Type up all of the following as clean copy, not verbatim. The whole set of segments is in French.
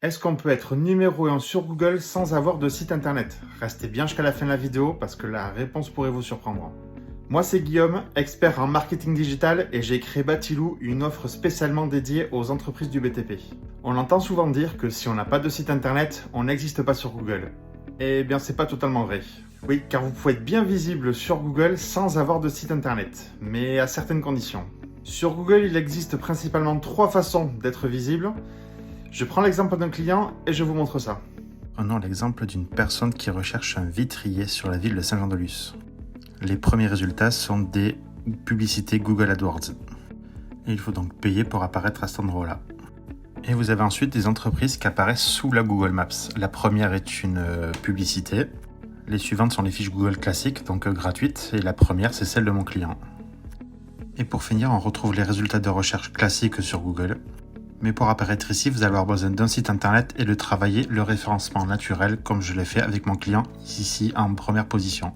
Est-ce qu'on peut être numéro 1 sur Google sans avoir de site internet? Restez bien jusqu'à la fin de la vidéo parce que la réponse pourrait vous surprendre. Moi c'est Guillaume, expert en marketing digital et j'ai créé Batilou, une offre spécialement dédiée aux entreprises du BTP. On entend souvent dire que si on n'a pas de site internet, on n'existe pas sur Google. Eh bien c'est pas totalement vrai. Oui, car vous pouvez être bien visible sur Google sans avoir de site internet, mais à certaines conditions. Sur Google, il existe principalement 3 façons d'être visible. Je prends l'exemple d'un client et je vous montre ça. Prenons l'exemple d'une personne qui recherche un vitrier sur la ville de Saint-Jean-de-Luz. Les premiers résultats sont des publicités Google AdWords. Et il faut donc payer pour apparaître à cet endroit-là. Et vous avez ensuite des entreprises qui apparaissent sous la Google Maps. La première est une publicité. Les suivantes sont les fiches Google classiques, donc gratuites. Et la première, c'est celle de mon client. Et pour finir, on retrouve les résultats de recherche classiques sur Google. Mais pour apparaître ici, vous allez avoir besoin d'un site internet et de travailler le référencement naturel comme je l'ai fait avec mon client ici en première position.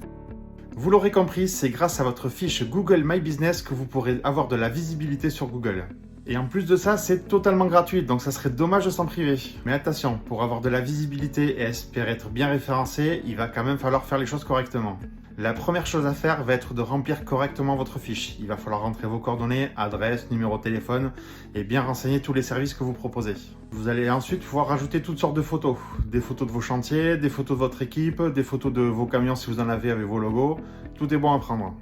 Vous l'aurez compris, c'est grâce à votre fiche Google My Business que vous pourrez avoir de la visibilité sur Google. Et en plus de ça, c'est totalement gratuit, donc ça serait dommage de s'en priver. Mais attention, pour avoir de la visibilité et espérer être bien référencé, il va quand même falloir faire les choses correctement. La première chose à faire va être de remplir correctement votre fiche. Il va falloir rentrer vos coordonnées, adresse, numéro de téléphone et bien renseigner tous les services que vous proposez. Vous allez ensuite pouvoir rajouter toutes sortes de photos. Des photos de vos chantiers, des photos de votre équipe, des photos de vos camions si vous en avez avec vos logos. Tout est bon à prendre.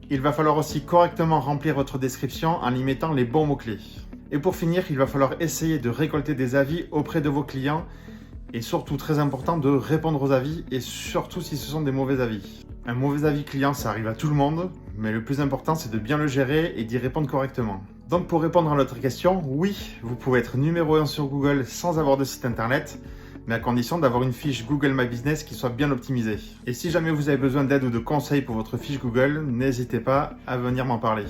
Il va falloir aussi correctement remplir votre description en y mettant les bons mots-clés. Et pour finir, il va falloir essayer de récolter des avis auprès de vos clients et surtout, très important, de répondre aux avis et surtout si ce sont des mauvais avis. Un mauvais avis client, ça arrive à tout le monde, mais le plus important, c'est de bien le gérer et d'y répondre correctement. Donc pour répondre à notre question, oui, vous pouvez être numéro 1 sur Google sans avoir de site internet, mais à condition d'avoir une fiche Google My Business qui soit bien optimisée. Et si jamais vous avez besoin d'aide ou de conseils pour votre fiche Google, n'hésitez pas à venir m'en parler.